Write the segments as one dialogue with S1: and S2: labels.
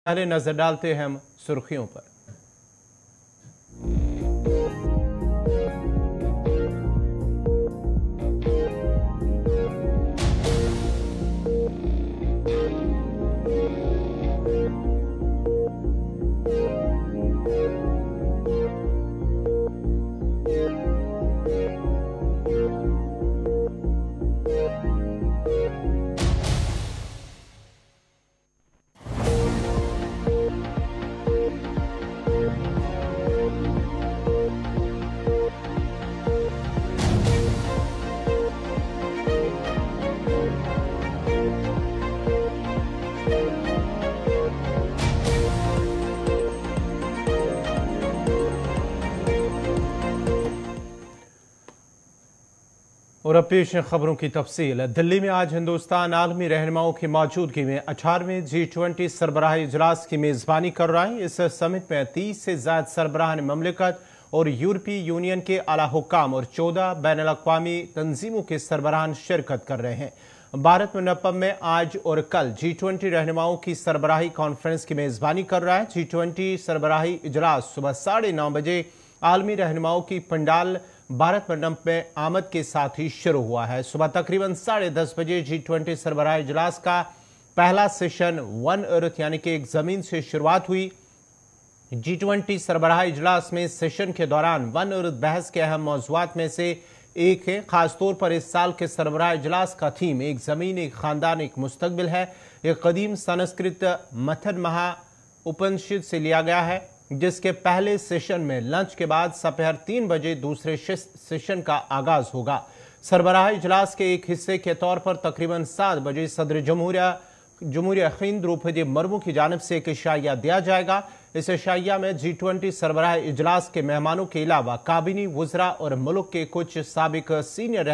S1: पहले नजर डालते हैं हम सुर्खियों पर। और अब पेश है खबरों की तफसील। दिल्ली में आज हिंदुस्तान आलमी रहनुमाओं की मौजूदगी में 18वें G20 सरबराही इजलास की मेजबानी कर रहा है। इस समिट में 30 से ज्यादा सरबराहान ममलिकत और यूरोपीय यूनियन के आला हुक्काम और 14 बैनुल अक़वामी तंजीमों के सरबराहान शिरकत कर रहे हैं। भारत मंडपम में आज और कल G20 रहनुमाओं की सरबराही कॉन्फ्रेंस की मेजबानी कर रहा है। G20 सरबराही इजलास सुबह 9:30 बजे आलमी रहनुमाओं की पंडाल भारत मंडप में आमद के साथ ही शुरू हुआ है। सुबह तकरीबन 10:30 बजे G20 सरबराही इजलास का पहला सेशन वन अर्थ यानी कि एक जमीन से शुरुआत हुई। G20 सरबराही इजलास में सेशन के दौरान वन अर्थ बहस के अहम मौज़ूआत में से एक है। खासतौर पर इस साल के सरबराही इजलास का थीम एक जमीन, एक खानदान, एक मुस्तकबिल है। एक कदीम संस्कृत मथन महा उपनिषद से लिया गया है, जिसके पहले सेशन में लंच के बाद दोपहर 3 बजे दूसरे सेशन का आगाज होगा। सरबराही इजलास के एक हिस्से के तौर पर तकरीबन 7 बजे सदर जमहूरिया हिंद द्रौपदी मुर्मू की जानिब से एक इशाइया दिया जाएगा। इस इशाइया में G20 सरबराही इजलास के मेहमानों के अलावा काबीनी वज़रा और मुल्क के कुछ साबिक सीनियर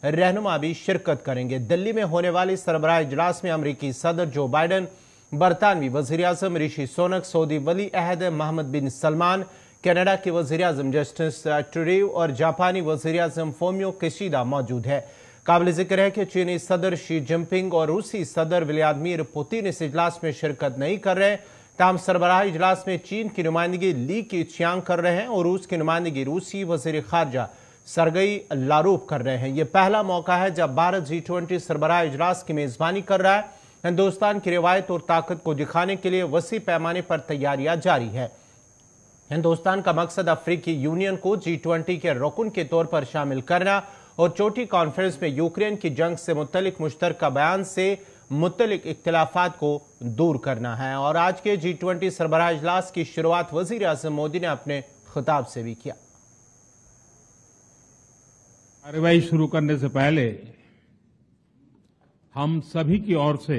S1: रहनुमा भी शिरकत करेंगे। दिल्ली में होने वाली सरबराही इजलास में अमरीकी सदर जो बाइडन, बरतानवी वज़ीर-ए-आज़म ऋषि सुनक, सऊदी वली अहद मोहम्मद बिन सलमान, कनाडा के वज़ीर-ए-आज़म जस्टिन ट्रूडेउ और जापानी वज़ीर-ए-आज़म फूमियो किशिदा मौजूद है। काबिल जिक्र है कि चीनी सदर शी जिनपिंग और रूसी सदर व्लादिमीर पुतिन इस इजलास में शिरकत नहीं कर रहे। ताहम सरबराही इजलास में चीन की नुमाइंदगी ली कीचियांग कर रहे हैं और रूस की नुमाइंदगी रूसी वज़ीर खारजा सरगई लारोव कर रहे हैं। यह पहला मौका है जब भारत G20 सरबराही इजलास की मेजबानी कर रहा है। हिंदुस्तान की रिवायत और ताकत को दिखाने के लिए वसी पैमाने पर तैयारियां जारी है। हिंदुस्तान का मकसद अफ्रीकी यूनियन को G20 के रुकन के तौर पर शामिल करना और चोटी कॉन्फ्रेंस में यूक्रेन की जंग से मुतल्लिक मुश्तरका बयान से मुतल्लिक इख्तिलाफात को दूर करना है। और आज के G20 सरबराह इजलास की शुरुआत वज़ीर-ए-आज़म मोदी ने अपने खिताब से भी किया।
S2: कार्रवाई शुरू करने से पहले हम सभी की ओर से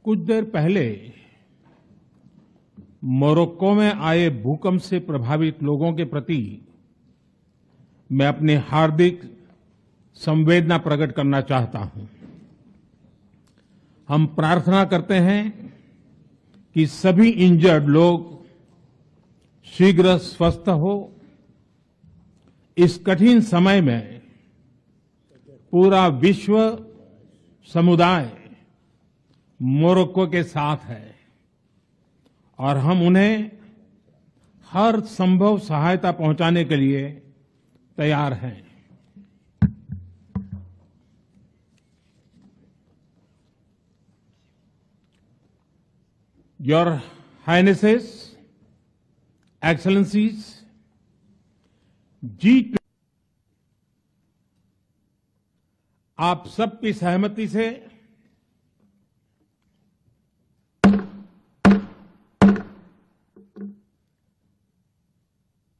S2: कुछ देर पहले मोरक्को में आए भूकंप से प्रभावित लोगों के प्रति मैं अपनी हार्दिक संवेदना प्रकट करना चाहता हूं। हम प्रार्थना करते हैं कि सभी इंजर्ड लोग शीघ्र स्वस्थ हो। इस कठिन समय में पूरा विश्व समुदाय मोरक्को के साथ है और हम उन्हें हर संभव सहायता पहुंचाने के लिए तैयार हैं। योर हाइनेसेस, एक्सेलेंसीज, G20 आप सबकी सहमति से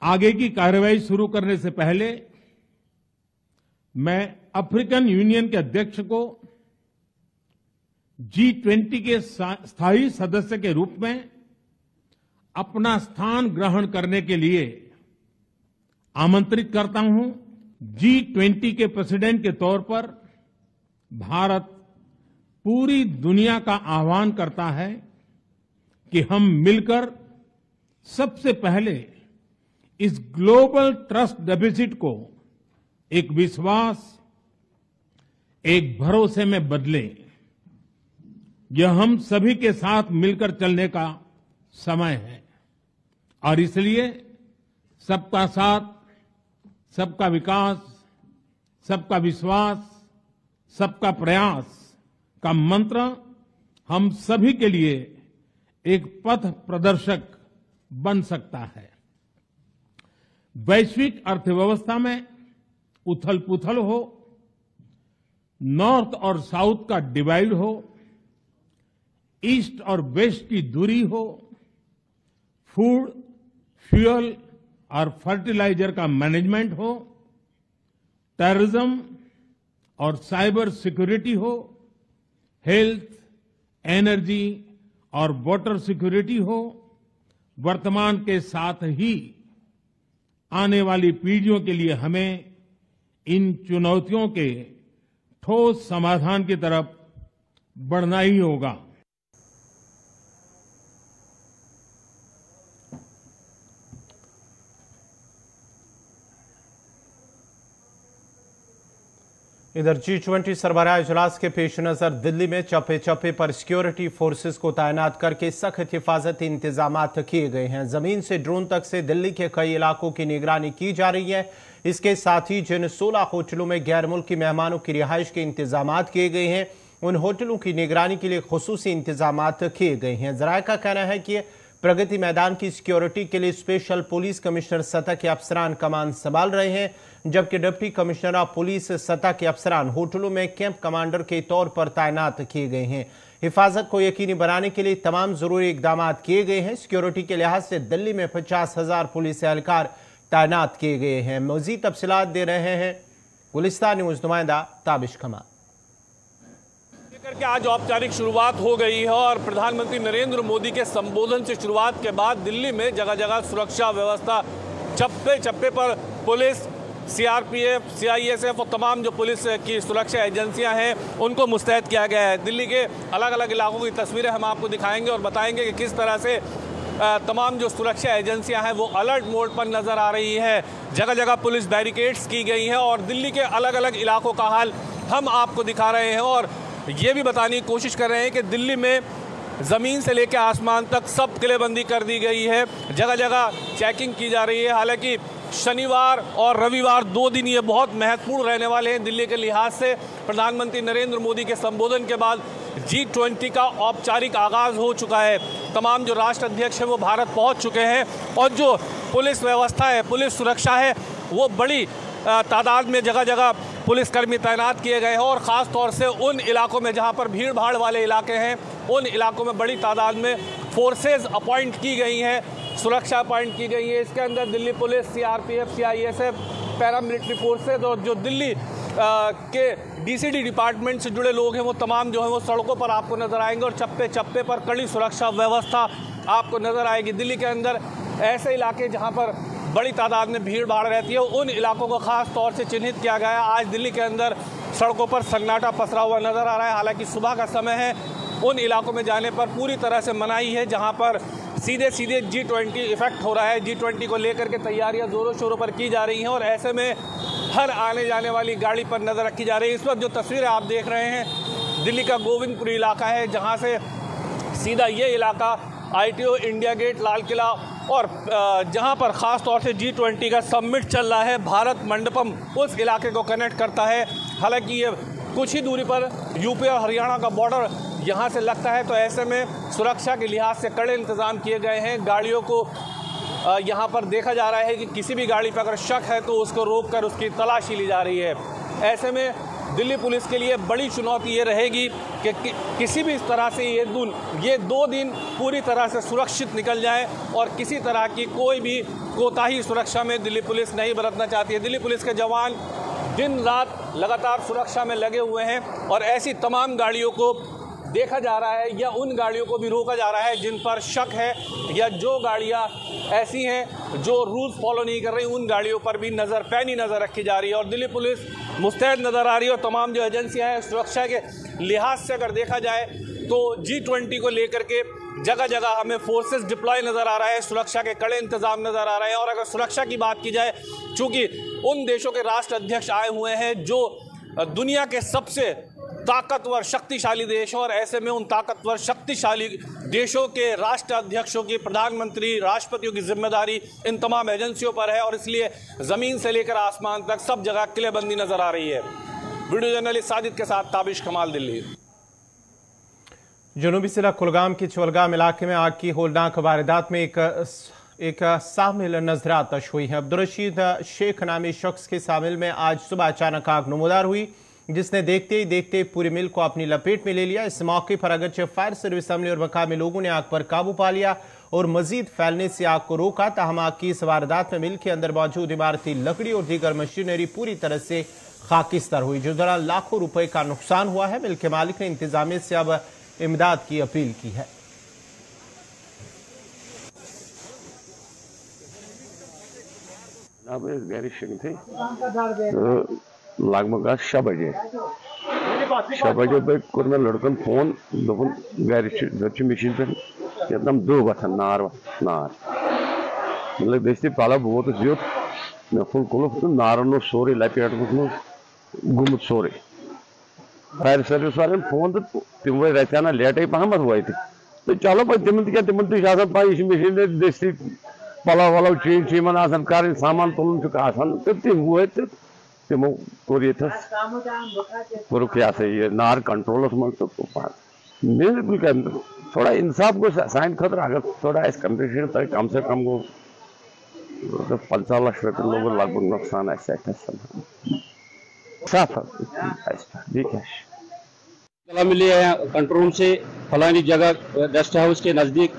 S2: आगे की कार्रवाई शुरू करने से पहले मैं अफ्रीकन यूनियन के अध्यक्ष को G20 के स्थायी सदस्य के रूप में अपना स्थान ग्रहण करने के लिए आमंत्रित करता हूं। G20 के प्रेसिडेंट के तौर पर भारत पूरी दुनिया का आह्वान करता है कि हम मिलकर सबसे पहले इस ग्लोबल ट्रस्ट डेफिसिट को एक विश्वास, एक भरोसे में बदलें। यह हम सभी के साथ मिलकर चलने का समय है और इसलिए सबका साथ, सबका विकास, सबका विश्वास, सबका प्रयास का मंत्र हम सभी के लिए एक पथ प्रदर्शक बन सकता है। वैश्विक अर्थव्यवस्था में उथल-पुथल हो, नॉर्थ और साउथ का डिवाइड हो, ईस्ट और वेस्ट की दूरी हो, फूड, फ्यूल और फर्टिलाइजर का मैनेजमेंट हो, टेररिज्म और साइबर सिक्योरिटी हो, हेल्थ, एनर्जी और वाटर सिक्योरिटी हो, वर्तमान के साथ ही आने वाली पीढ़ियों के लिए हमें इन चुनौतियों के ठोस समाधान की तरफ बढ़ना ही होगा।
S1: इधर G20 सरबराह इजलास के पेश नजर दिल्ली में चप्पे चप्पे पर सिक्योरिटी फोर्सेस को तैनात करके सख्त हिफाजती इंतजाम किए गए हैं। जमीन से ड्रोन तक से दिल्ली के कई इलाकों की निगरानी की जा रही है। इसके साथ ही जिन 16 होटलों में गैर मुल्की मेहमानों की रिहाइश के इंतजाम किए गए हैं, उन होटलों की निगरानी के लिए खुसूसी इंतजाम किए गए हैं। जराये का कहना है कि प्रगति मैदान की सिक्योरिटी के लिए स्पेशल पुलिस कमिश्नर सतह के अफसरान कमान संभाल रहे हैं, जबकि डिप्टी कमिश्नर ऑफ पुलिस सतह के अफसरान होटलों में कैंप कमांडर के तौर पर तैनात किए गए हैं। हिफाजत को यकीनी बनाने के लिए तमाम जरूरी इकदाम किए गए हैं। सिक्योरिटी के लिहाज से दिल्ली में 50,000 पुलिस एहलकार तैनात किए गए हैं। मजीद तफसीलात दे रहे हैं गुलिस्तान न्यूज नुमाइंदा ताबिश कमाल।
S3: के आज औपचारिक शुरुआत हो गई है और प्रधानमंत्री नरेंद्र मोदी के संबोधन से शुरुआत के बाद दिल्ली में जगह जगह सुरक्षा व्यवस्था, चप्पे चप्पे पर पुलिस, सीआरपीएफ, सीआईएसएफ और तमाम जो पुलिस की सुरक्षा एजेंसियां हैं उनको मुस्तैद किया गया है। दिल्ली के अलग अलग इलाकों की तस्वीरें हम आपको दिखाएंगे और बताएंगे कि किस तरह से तमाम जो सुरक्षा एजेंसियां हैं वो अलर्ट मोड पर नजर आ रही है। जगह जगह पुलिस बैरिकेड्स की गई हैं और दिल्ली के अलग अलग इलाकों का हाल हम आपको दिखा रहे हैं और ये भी बताने की कोशिश कर रहे हैं कि दिल्ली में ज़मीन से लेकर आसमान तक सब किलेबंदी कर दी गई है। जगह जगह चेकिंग की जा रही है। हालांकि शनिवार और रविवार 2 दिन ये बहुत महत्वपूर्ण रहने वाले हैं दिल्ली के लिहाज से। प्रधानमंत्री नरेंद्र मोदी के संबोधन के बाद G20 का औपचारिक आगाज़ हो चुका है। तमाम जो राष्ट्र अध्यक्ष हैं वो भारत पहुंच चुके हैं और जो पुलिस व्यवस्था है, पुलिस सुरक्षा है, वो बड़ी तादाद में जगह जगह पुलिसकर्मी तैनात किए गए हैं और ख़ास तौर से उन इलाकों में जहां पर भीड़ भाड़ वाले इलाके हैं, उन इलाकों में बड़ी तादाद में फोर्सेस अपॉइंट की गई हैं, सुरक्षा अपॉइंट की गई है। इसके अंदर Delhi police, CRPF, CISF, paramilitary forces और जो दिल्ली के डीसीडी डिपार्टमेंट से जुड़े लोग हैं वो तमाम जो हैं वो सड़कों पर आपको नजर आएंगे और चप्पे चप्पे पर कड़ी सुरक्षा व्यवस्था आपको नजर आएगी। दिल्ली के अंदर ऐसे इलाके जहां पर बड़ी तादाद में भीड़ भाड़ रहती है, उन इलाकों को खास तौर से चिन्हित किया गया है। आज दिल्ली के अंदर सड़कों पर सन्नाटा पसरा हुआ नजर आ रहा है। हालांकि सुबह का समय है, उन इलाकों में जाने पर पूरी तरह से मनाही है जहां पर सीधे सीधे G20 इफेक्ट हो रहा है। G20 को लेकर के तैयारियां जोरों शोरों पर की जा रही हैं और ऐसे में हर आने जाने वाली गाड़ी पर नजर रखी जा रही है। इस वक्त जो तस्वीरें आप देख रहे हैं दिल्ली का गोविंदपुरी इलाका है, जहां से सीधा ये इलाका ITO, India gate, Lal Qila और जहां पर ख़ास तौर से G20 का समिट चल रहा है, भारत मंडपम, उस इलाके को कनेक्ट करता है। हालांकि ये कुछ ही दूरी पर यूपी और हरियाणा का बॉर्डर यहाँ से लगता है, तो ऐसे में सुरक्षा के लिहाज से कड़े इंतज़ाम किए गए हैं। गाड़ियों को यहाँ पर देखा जा रहा है कि किसी भी गाड़ी पर अगर शक है तो उसको रोककर उसकी तलाशी ली जा रही है। ऐसे में दिल्ली पुलिस के लिए बड़ी चुनौती ये रहेगी कि किसी भी तरह से ये 2 दिन पूरी तरह से सुरक्षित निकल जाए और किसी तरह की कोई भी कोताही सुरक्षा में दिल्ली पुलिस नहीं बरतना चाहती है। दिल्ली पुलिस के जवान दिन रात लगातार सुरक्षा में लगे हुए हैं और ऐसी तमाम गाड़ियों को देखा जा रहा है या उन गाड़ियों को भी रोका जा रहा है जिन पर शक है या जो गाड़ियां ऐसी हैं जो रूल्स फॉलो नहीं कर रही, उन गाड़ियों पर भी पैनी नज़र रखी जा रही है और दिल्ली पुलिस मुस्तैद नज़र आ रही है। और तमाम जो एजेंसियां हैं सुरक्षा के लिहाज से अगर देखा जाए तो G20 को लेकर के जगह जगह हमें फोर्सेस डिप्लॉय नज़र आ रहा है, सुरक्षा के कड़े इंतजाम नज़र आ रहे हैं। और अगर सुरक्षा की बात की जाए, चूँकि उन देशों के राष्ट्र अध्यक्ष आए हुए हैं जो दुनिया के सबसे ताकतवर शक्तिशाली देश है और ऐसे में उन ताकतवर शक्तिशाली देशों के राष्ट्र अध्यक्षों की, प्रधानमंत्री, राष्ट्रपतियों की जिम्मेदारी इन तमाम एजेंसियों पर है और इसलिए जमीन से लेकर आसमान तक सब जगह किलेबंदी नजर आ रही है। वीडियो जर्नलिस्ट साजिद के साथ ताबिश कमाल, दिल्ली।
S1: जनूबी जिला कुलगाम के चवलगाम इलाके में आग की होलनाक वारदात में एक शामिल नजरातश हुई है। अब्दुल रशीद शेख नामी शख्स के शामिल में आज सुबह अचानक आग नमूदार हुई, जिसने देखते ही देखते पूरी मिल को अपनी लपेट में ले लिया। इस मौके पर अगरचे फायर सर्विस अमले और मकामी लोगों ने आग पर काबू पा लिया और मजीद फैलने से आग को रोका। ताहम आग की इस वारदात में मिल के अंदर मौजूद इमारती लकड़ी और दीगर मशीनरी पूरी तरह से खाकिस्तार हुई, जिस दौरान लाखों रुपए का नुकसान हुआ है। मिल के मालिक ने इंतजामिया से अब इमदाद की अपील की है।
S4: लगभग 6 बजे पे कोर मे लड़कन फोन दोपन गर मशीन पे यम दो वथन नार मतलब दस्ती पला बह वोतुस योत मे फुल कुलुफ तो नारन सोरे लपेट गुमुत सोरे। फायर सर्विस वाले फोन तो तम वो रत्याना लेटे पहम वो तो चलो तिम तिम पे मशीन दस्ती पलव वलव चेंज कर सामान तुलन तो तम वो तमो कोर ये नार कंट्रोलस मन तो बिल्कुल थोड़ा इंसाफ गो सान खतर अगर थोड़ा कंपेंसेशन तक कम से कम गो 15 लाख रुपये लोगों लगभग नुकसान साफ
S5: तला मिली है कंट्रोल रूम से फलानी जगह गेस्ट हाउस के नजदीक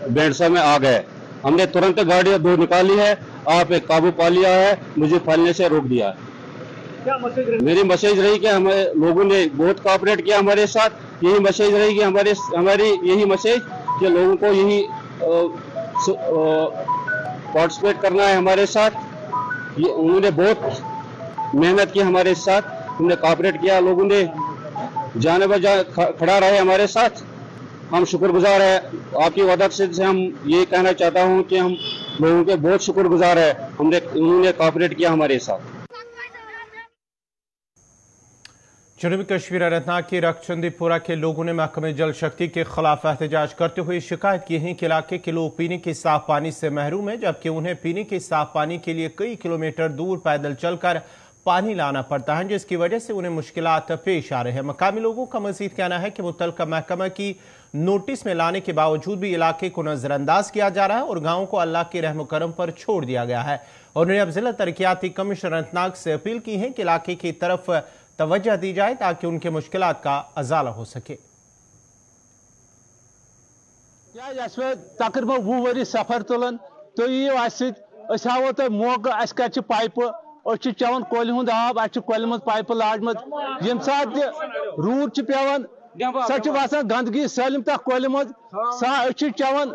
S5: बेंडसा में आग है। हमने तुरंत गाड़ी 2 निकाली है, आप एक काबू पा लिया है, मुझे फैलने से रोक दिया। मेरी मैसेज रही कि हमें लोगों ने बहुत कोऑपरेट किया हमारे साथ। यही मैसेज रही कि हमारी यही मैसेज कि लोगों को यही पार्टिसिपेट करना है हमारे साथ। उन्होंने बहुत मेहनत की हमारे साथ, उन्होंने कोऑपरेट किया, लोगों ने जाने बजा खड़ा रहे हमारे साथ। हम शुक्रगुजार है आपकी मदद से हम ये कहना चाहता हूं कि हम लोगों के बहुत शुक्रगुजार है, उन्होंने कोऑपरेट किया हमारे साथ।
S1: जनूबी कश्मीर अनंतनाग के रखचंदीपुरा के लोगों ने महकमे जल शक्ति के खिलाफ एहतजाज करते हुए शिकायत की है कि इलाके के लोग पीने के साफ पानी से महरूम है, जबकि उन्हें पीने के साफ पानी के लिए कई किलोमीटर दूर पैदल चलकर पानी लाना पड़ता है, जिसकी वजह से उन्हें मुश्किलात पेश आ रहे हैं। मकामी लोगों का मजीद कहना है कि मुतल्लिका महकमा की नोटिस में लाने के बावजूद भी इलाके को नजरअंदाज किया जा रहा है और गांवों को अल्लाह के रहम करम पर छोड़ दिया गया है। और उन्होंने अब जिला तरक्याती कमिश्नर अनंतनाग से अपील की है कि इलाके की तरफ तवज्जो दी जाए ताकि उनके मुश्किलात का अजाला हो सके।
S6: तकरीबन 20 वरी सफर तुलन तो यो तो मौका कत पाइप चवन कोल हुंद आब कोल मज पाइप लाजम यम सात रूद पेवान सह गंदगी सलम तक कोल मज चवन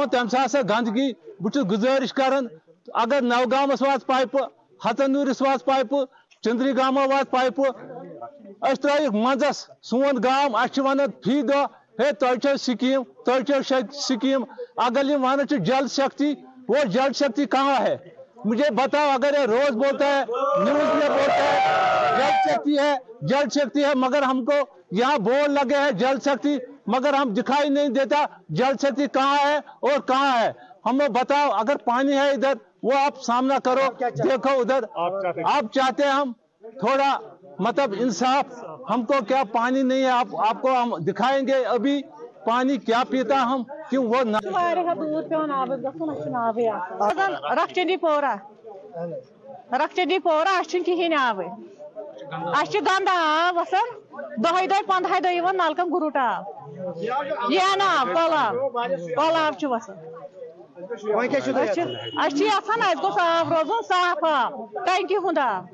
S6: तम सा गंदगी। बहुत गुजारिश कर अगर नवगामस वात पाइप, हतनूरिस वात पाइप, चंद्री गामा वात पाइप त्रिक मंजस सोन गाम वन फी दह हे तुम स्कीम स्कीम। अगर ये वन जल शक्ति, वो जल शक्ति कहाँ है मुझे बताओ। अगर ये रोज बोलता है, न्यूज में बोलता है जल शक्ति है मगर हमको यहाँ बोर्ड लगे हैं जल शक्ति, मगर हम दिखाई नहीं देता जल शक्ति कहाँ है और कहाँ है। हमें बताओ अगर पानी है इधर वो आप सामना करो, देखो उधर आप चाहते हैं हम थोड़ा मतलब इंसाफ। हमको क्या पानी नहीं है, आपको हम दिखाएंगे अभी पानी क्या पीता हम क्यों वो
S7: रखचंदीपोरा कहें आब गंदा आब वसान 10 दह नलकन गुरुट आब यह आब कलाब वसान आब रोजन साफ आब टंकी हुंद आब।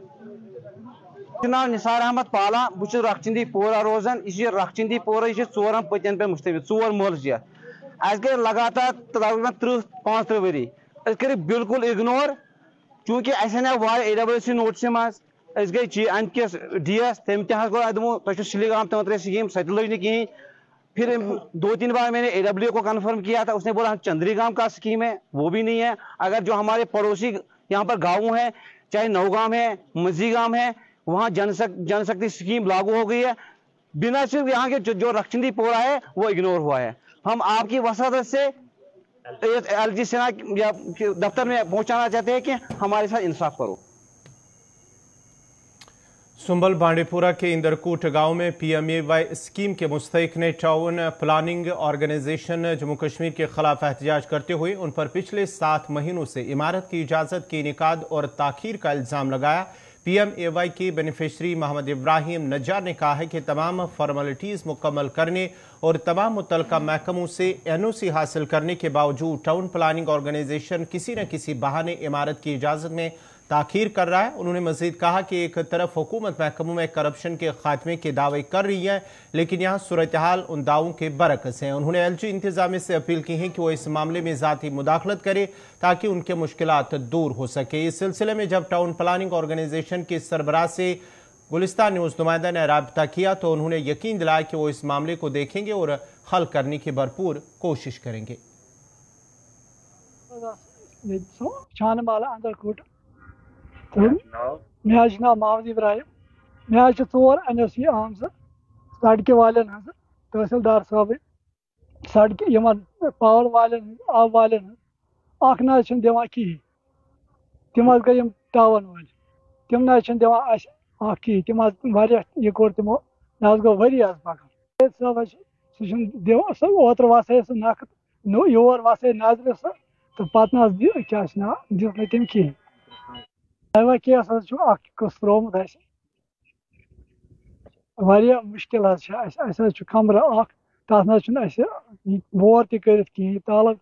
S8: नाम निसार अहमद पाला, बहुत रखचंदीपोरा रोजान। यह रखचंदीपोरा यह 4 पतियन पे मुश्तमिल 4 महल गई लगातार तकरीबन 30-35 वरी कर बिल्कुल इग्नोर, चूंकि AWC नोटिस मज गई अमिस DS तम तुम सिलीगाम तंत्र स्कीम सत लग नहीं कहीं। फिर 2-3 बार मैंने AWO को कन्फर्म किया था, उसने बोला चंद्री गांव का स्कीम है, वो भी नहीं है। अगर जो हमारे पड़ोसी यहाँ पर गाँव है, चाहे नौगाम है, मजी गांव है, वहाँ जनशक्ति स्कीम लागू हो गई है, बिना सिर्फ यहाँ के जो रक्षिंदी पोरा है वो इग्नोर हुआ है। हम आपकी वसादत से LG सेना या दफ्तर में पहुंचाना चाहते हैं कि हमारे साथ इंसाफ करो।
S1: सुंबल बांडीपुरा के इंदरकूट गांव में PMAY स्कीम के मुस्तहिक ने town planning organisation Jammu Kashmir के खिलाफ एहतजाज करते हुए उन पर पिछले 7 महीनों से इमारत की इजाजत के इनेकाद और ताखीर का इल्जाम लगाया। PMAY के बेनिफिशरी मोहम्मद इब्राहिम नज्जार ने कहा है कि तमाम फॉर्मेलिटीज मुकम्मल करने और तमाम मुतल्लिका महकमों से NOC हासिल करने के बावजूद टाउन प्लानिंग ऑर्गेनाइजेशन किसी न किसी बहाने इमारत की इजाजत में ताखीर कर रहा है। उन्होंने मजीद कहा कि एक तरफ हुकूमत महकमों में करप्शन के खात्मे के दावे कर रही है, लेकिन यहाँ सूरत हाल उन दावों के बरक्स हैं। उन्होंने LG इंतजामिया से अपील की है कि वो इस मामले में ज़ाती मुदाखलत करे ताकि उनके मुश्किलात दूर हो सके। इस सिलसिले में जब टाउन प्लानिंग ऑर्गेनाइजेशन के सरबराह से गुलिस्तान न्यूज़ नुमाइंदा ने राब्ता किया तो उन्होंने यकीन दिलाया कि वो इस मामले को देखेंगे और हल करने की भरपूर कोशिश करेंगे।
S9: मे नाव मोहम्मद इब्राहिम, मे 4 NOC आम सड़क वालन तहसीलदार साहब सड़क पावर वालन आब वालन ना दिवान कहें, तम गई टावन वाल तम ना दिवान कहें, तम यह कोर तमो ना गो वरी पकड़ साहब सह ओतर वसा नख योर वसा नजर सह तो पे क्या दिस ना तम कहें। दावा केस त्रोमुत मुश्किल कमर तथ बोर तह तालब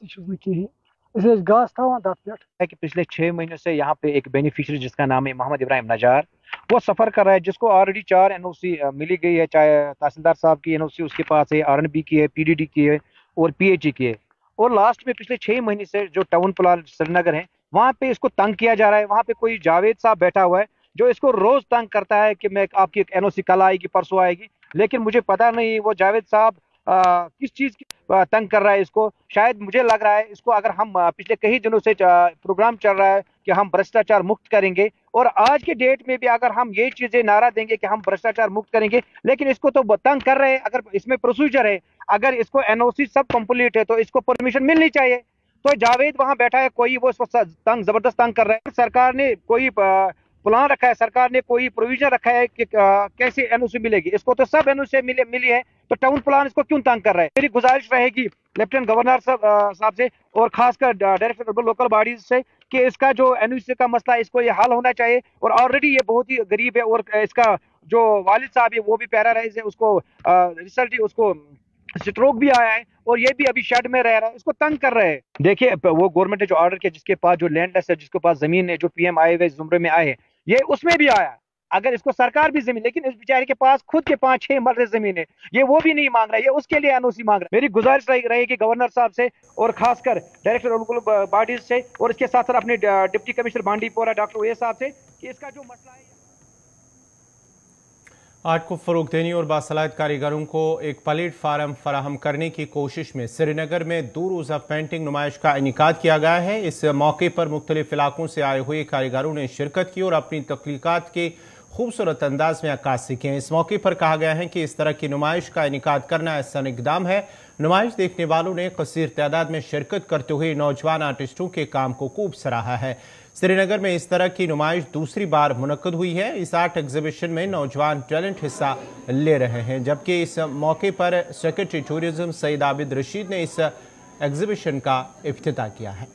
S9: तह घास थवान तथ पे
S10: कि पिछले 6 महीनों से यहाँ पे एक बेनिफिशियरी जिसका नाम है मोहम्मद इब्राहिम नजार, वो सफ़र कर रहा है, जिसको ऑलरेडी 4 NOC मिली गई है, चाहे तहसीलदार साहब की NOC उसके पास है, RNB की है, PDD की है और PHE की है। और लास्ट में पिछले 6 महीने से जो टाउन प्लान श्रीनगर है वहाँ पे इसको तंग किया जा रहा है। वहाँ पे कोई जावेद साहब बैठा हुआ है जो इसको रोज तंग करता है कि मैं आपकी NOC कल आएगी परसों आएगी, लेकिन मुझे पता नहीं वो जावेद साहब किस चीज़ की तंग कर रहा है इसको। शायद मुझे लग रहा है इसको अगर हम पिछले कई दिनों से प्रोग्राम चल रहा है कि हम भ्रष्टाचार मुक्त करेंगे, और आज के डेट में भी अगर हम ये चीज़ें नारा देंगे कि हम भ्रष्टाचार मुक्त करेंगे, लेकिन इसको तो तंग कर रहे हैं। अगर इसमें प्रोसीजर है, अगर इसको NOC सब कंप्लीट है तो इसको परमिशन मिलनी चाहिए। तो जावेद वहां बैठा है, कोई वो तंग जबरदस्त तंग कर रहा है। सरकार ने कोई प्लान रखा है, सरकार ने कोई प्रोविजन रखा है कि कैसे NOC मिलेगी, इसको तो सब NOC मिली है, तो टाउन प्लान इसको क्यों तंग कर रहा है। मेरी गुजारिश रहेगी लेफ्टिनेंट गवर्नर साहब से और खासकर डायरेक्टर अर्बन लोकल बॉडीज से कि इसका जो NOC का मसला इसको ये हल होना चाहिए। और ऑलरेडी ये बहुत ही गरीब है और इसका जो वालिद साहब है वो भी पैरालाइज है, उसको रिसल्ट उसको स्ट्रोक भी आया है और ये भी अभी शेड में रह रहा है, इसको तंग कर रहे हैं। देखिए वो गवर्नमेंट ने जो ऑर्डर किया, जिसके पास जो लैंडलेस है, जिसके पास जमीन है, जो PM आए हुए जुमरे में आए, ये उसमें भी आया। अगर इसको सरकार भी जमीन, लेकिन इस बेचारे के पास खुद के 5-6 मरले जमीन है, ये वो भी नहीं मांग रहा है, ये उसके लिए NOC मांग रहा है। मेरी गुजारिश रहेगी गवर्नर साहब से और खासकर डायरेक्टर लोकल बॉडीज से और इसके साथ साथ अपने deputy commissioner Bandipora doctor Owais साहब से कि इसका जो मसला है
S1: आर्ट को फ़रोग़ देने और बासलाहत कारीगरों को एक प्लेटफार्म फराहम करने की कोशिश में श्रीनगर में 2 रोज़ा पेंटिंग नुमाइश का इनेकाद किया गया है। इस मौके पर मुख्तलिफ इलाकों से आए हुए कारीगरों ने शिरकत की और अपनी तख्लीक़ात के खूबसूरत अंदाज में अक्कासी किए। इस मौके पर कहा गया है कि इस तरह की नुमाइश का इनेकाद करना ऐसा इक़दाम है। नुमाइश देखने वालों ने कसीर तादाद में शिरकत करते हुए नौजवान आर्टिस्टों के काम को खूब सराहा है। श्रीनगर में इस तरह की नुमाइश दूसरी बार मुनक्कद हुई है। इस आर्ट एग्जीबिशन में नौजवान टैलेंट हिस्सा ले रहे हैं, जबकि इस मौके पर सेक्रेटरी टूरिज्म सईद आबिद रशीद ने इस एग्जीबिशन का इफ्तिताह किया है।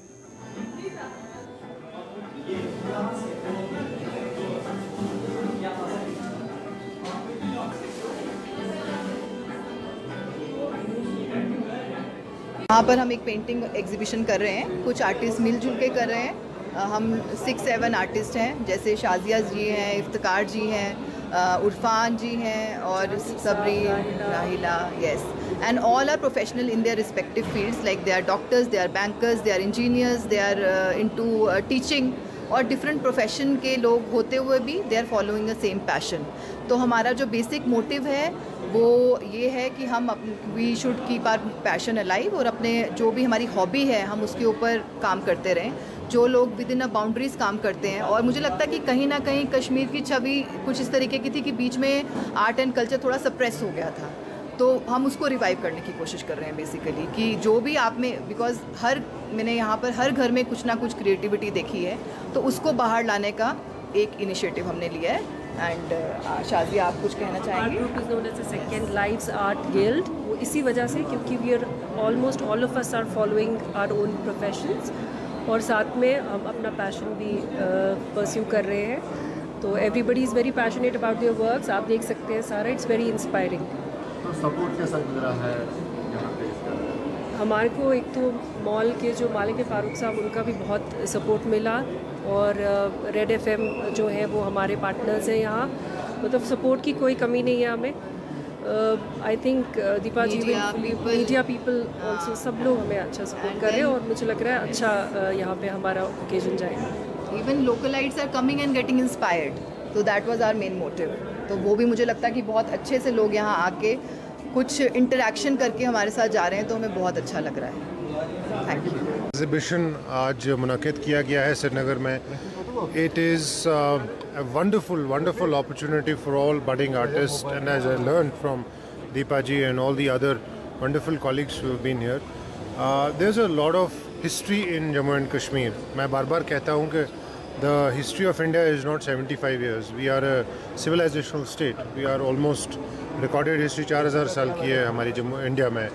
S11: यहाँ पर हम एक पेंटिंग एग्जीबिशन कर रहे हैं, कुछ आर्टिस्ट मिलजुल के कर रहे हैं। हम 6-7 आर्टिस्ट हैं, जैसे शाजिया जी हैं, इफ्तिकार जी हैं, उरफान जी हैं और Sabri Rahila, yes, and all are professional in their respective fields, like they are doctors, they are bankers, they are engineers, they are into teaching, और डिफरेंट प्रोफेशन के लोग होते हुए भी they are following the same passion. तो हमारा जो basic motive है वो ये है कि हम we should keep our passion alive और अपने जो भी हमारी हॉबी है हम उसके ऊपर काम करते रहें। जो लोग विद इन अ बाउंड्रीज काम करते हैं। और मुझे लगता है कि कहीं ना कहीं कश्मीर की छवि कुछ इस तरीके की थी कि बीच में आर्ट एंड कल्चर थोड़ा सप्रेस हो गया था, तो हम उसको रिवाइव करने की कोशिश कर रहे हैं बेसिकली, कि जो भी आप में, बिकॉज मैंने यहाँ पर हर घर में कुछ ना कुछ क्रिएटिविटी देखी है, तो उसको बाहर लाने का एक इनिशिएटिव हमने लिया है। एंड शाजिया, आप कुछ कहना चाहेंगे?
S12: Art group is known as the second lives art guild, वो इसी वजह से क्योंकि we are almost all of us are following our own professions, और साथ में हम अपना पैशन भी परस्यू कर रहे हैं, तो everybody is very passionate about their works. आप देख सकते हैं सारा, इट्स वेरी इंस्पायरिंग।
S13: तो सपोर्ट कैसा गुजरा है यहाँ पे इसका?
S12: हमारे को एक तो मॉल के जो मालिक है फारूक साहब, उनका भी बहुत सपोर्ट मिला, और रेड एफएम जो है वो हमारे पार्टनर्स हैं यहाँ, मतलब सपोर्ट की कोई कमी नहीं है हमें। I think Deepa ji, media people also, सब लोग हमें अच्छा सपोर्ट कर रहे हैं, और मुझे लग रहा है अच्छा यहाँ पे हमारा ओकेजन जाएगा।
S11: Even localites are coming and getting inspired, तो that was our main motive. तो वो भी मुझे लगता है कि बहुत अच्छे से लोग यहाँ आके कुछ इंटरेक्शन करके हमारे साथ जा रहे हैं, तो हमें बहुत अच्छा लग रहा है। Thank you.
S14: एग्जीबिशन आज मुनक़िद किया गया है श्रीनगर में। It is a wonderful opportunity for all budding artists, and as I learned from Deepa ji and all the other wonderful colleagues who have been here, there's a lot of history in Jammu and Kashmir. मैं बार-बार कहता हूँ कि the history of India is not 75 years. We are a civilizational state. We are almost recorded history 4000 साल की है हमारी Jammu India में।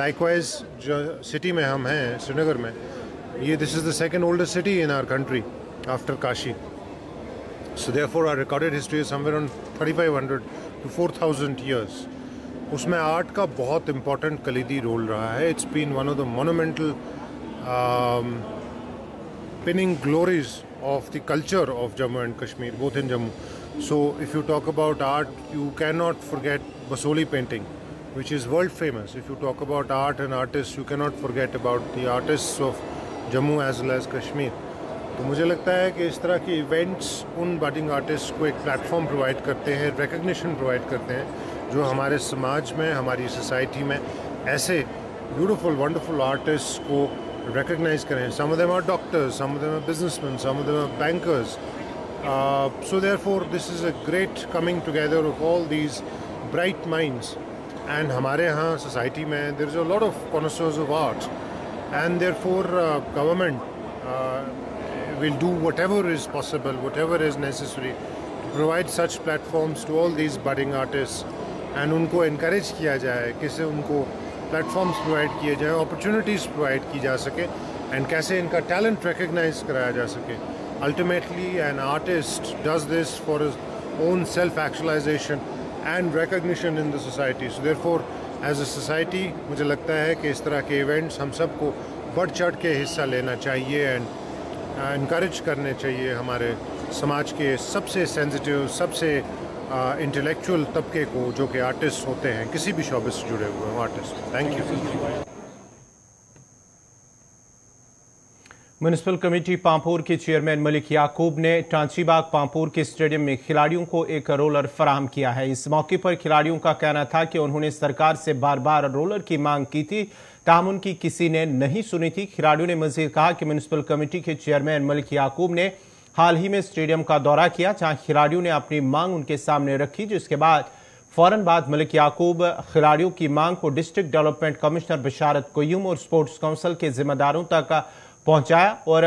S14: Likewise, जो सिटी में हम हैं श्रीनगर में, ये this is the second oldest city in our country after Kashi. So therefore our recorded history is somewhere around 3500 to 4000 years. उसमें आर्ट का बहुत important कलीदी रोल रहा है. It's been one of the monumental pinning glories of the culture of Jammu and Kashmir, both in Jammu. So if you talk about art, you cannot forget Basoli painting, which is world famous. If you talk about art and artists, you cannot forget about the artists of Jammu as well as Kashmir. तो मुझे लगता है कि इस तरह के events उन budding artist को एक प्लेटफॉर्म प्रोवाइड करते हैं, रिकग्निशन प्रोवाइड करते हैं, जो हमारे समाज में, हमारी सोसाइटी में ऐसे ब्यूटीफुल वंडरफुल आर्टिस्ट को रिकग्नाइज करें. Some of them are doctors, some of them are businessman, some of them are bankers. So therefore this is a great coming together of all these bright minds. And हमारे यहाँ society में there is a lot of connoisseurs of art, and therefore government will do whatever is possible, whatever is necessary to provide such platforms to all these budding artists, and उनको encourage किया जाए, कैसे उनको platforms provide किए जाए, opportunities provide की जा सके, and कैसे इनका talent recognize कराया जा सके. Ultimately an artist does this for his own self-actualization and recognition in the society. So therefore as a society मुझे लगता है कि इस तरह के events हम सबको बढ़ चढ़ के हिस्सा लेना चाहिए and encourage करने चाहिए हमारे समाज के सबसे sensitive, सबसे intellectual तबके को, जो कि artists होते हैं, किसी भी शोबे से जुड़े हुए artist. Thank you.
S1: Municipal committee Pampore के चेयरमैन मलिक याकूब ने टांचीबाग पांपोर के स्टेडियम में खिलाड़ियों को एक रोलर फराहम किया है. इस मौके पर खिलाड़ियों का कहना था कि उन्होंने सरकार से बार बार रोलर की मांग की थी, ताहम उनकी किसी ने नहीं सुनी थी. खिलाड़ियों ने मजीद कहा कि म्युनिसिपल कमेटी के चेयरमैन मलिक याकूब ने हाल ही में स्टेडियम का दौरा किया, जहां खिलाड़ियों ने अपनी मांग उनके सामने रखी, जिसके बाद फौरन बाद मलिक याकूब खिलाड़ियों की मांग को डिस्ट्रिक्ट डेवलपमेंट कमिश्नर बशारत कोयूम और स्पोर्ट्स काउंसिल के जिम्मेदारों तक पहुंचाया और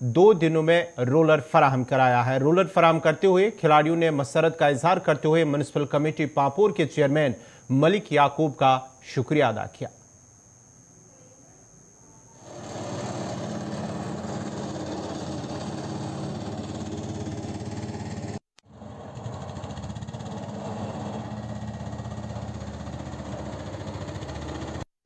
S1: 2 दिनों में रोलर फराहम कराया है. रोलर फराहम करते हुए खिलाड़ियों ने मसरत का इजहार करते हुए म्युनिसिपल कमेटी पांपोर के चेयरमैन मलिक याकूब का शुक्रिया अदा किया.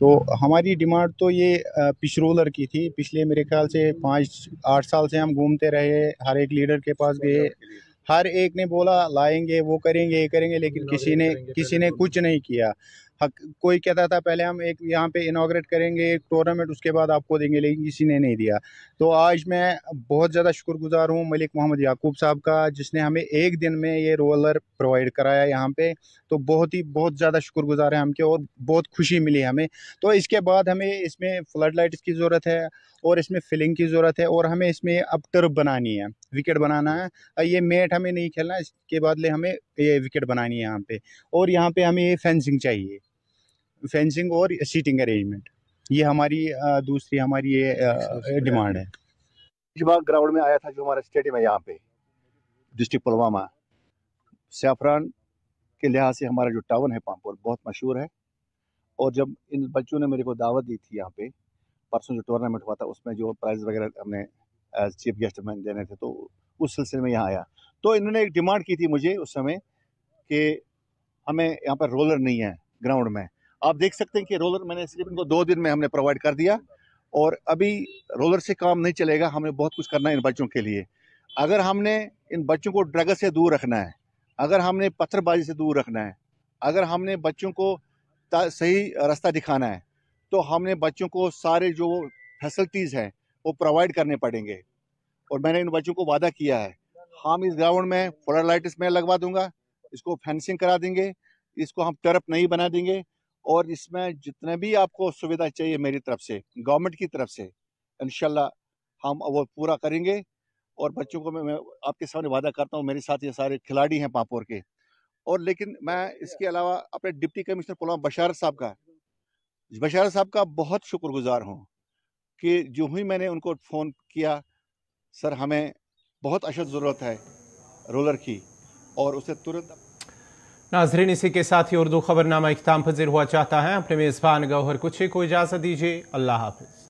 S15: तो हमारी डिमांड तो ये पिच रोलर की थी. पिछले मेरे ख्याल से 5-8 साल से हम घूमते रहे, हर एक लीडर के पास गए, हर एक ने बोला लाएंगे, वो करेंगे, ये करेंगे, लेकिन किसी ने कुछ नहीं किया. कोई कहता था पहले हम एक यहाँ पे इनॉग्रेट करेंगे एक टूर्नामेंट, उसके बाद आपको देंगे, लेकिन किसी ने नहीं दिया। तो आज मैं बहुत ज़्यादा शुक्रगुजार हूँ मलिक मोहम्मद याकूब साहब का, जिसने हमें एक दिन में ये रोलर प्रोवाइड कराया यहाँ पे। तो बहुत ज़्यादा शुक्रगुजार है हम के, और बहुत खुशी मिली हमें। तो इसके बाद हमें इसमें फ्लड लाइट्स की ज़रूरत है, और इसमें फिलिंग की ज़रूरत है, और हमें इसमें अब टर्फ बनानी है, विकेट बनाना है। ये मैट हमें नहीं खेलना, इसके बदले हमें ये विकेट बनानी है यहाँ पे। और यहाँ पे हमें फेंसिंग चाहिए, फेंसिंग और सीटिंग अरेंजमेंट, ये हमारी दूसरी हमारी ये डिमांड है।
S16: इजबाग ग्राउंड में आया था जो हमारा स्टेडियम है यहाँ पे डिस्ट्रिक्ट पुलवामा, सैफरान के लिहाज से हमारा जो टाउन है पामपुर बहुत मशहूर है। और जब इन बच्चों ने मेरे को दावत दी थी यहाँ पे, परसों जो टूर्नामेंट हुआ था उसमें जो प्राइज़ वगैरह हमने एज चीफ गेस्ट में देने थे, तो उस सिलसिले में यहाँ आया। तो इन्होंने एक डिमांड की थी मुझे उस समय कि हमें यहाँ पर रोलर नहीं है ग्राउंड में। आप देख सकते हैं कि रोलर मैंने सिर्फ इनको 2 दिन में हमने प्रोवाइड कर दिया, और अभी रोलर से काम नहीं चलेगा, हमें बहुत कुछ करना है इन बच्चों के लिए। अगर हमने इन बच्चों को ड्रग से दूर रखना है, अगर हमने पत्थरबाजी से दूर रखना है, अगर हमने बच्चों को सही रास्ता दिखाना है, तो हमने बच्चों को सारे जो फैसिलिटीज़ हैं वो प्रोवाइड करने पड़ेंगे। और मैंने इन बच्चों को वादा किया है, हम इस ग्राउंड में फ्लड लाइट्स में लगवा दूंगा, इसको फेंसिंग करा देंगे, इसको हम टर्फ नहीं बना देंगे, और इसमें जितने भी आपको सुविधा चाहिए मेरी तरफ से, गवर्नमेंट की तरफ से, इंशाल्लाह हम वो पूरा करेंगे। और बच्चों को मैं आपके सामने वादा करता हूँ, मेरे साथ ये सारे खिलाड़ी हैं पापोर के। और लेकिन मैं इसके अलावा अपने डिप्टी कमिश्नर पुलवामा बशारत साहब का बहुत शुक्रगुजार हूँ कि जो ही मैंने उनको फ़ोन किया, सर हमें बहुत अशद ज़रूरत है रोलर की, और उसे तुरंत।
S1: नाज़रीन, इसी के साथ ही उर्दू खबरनामा इख्तिताम पज़ीर हुआ चाहता है। अपने मेज़बान गौहर कुछी को इजाज़त दीजिए। अल्लाह हाफ़िज़।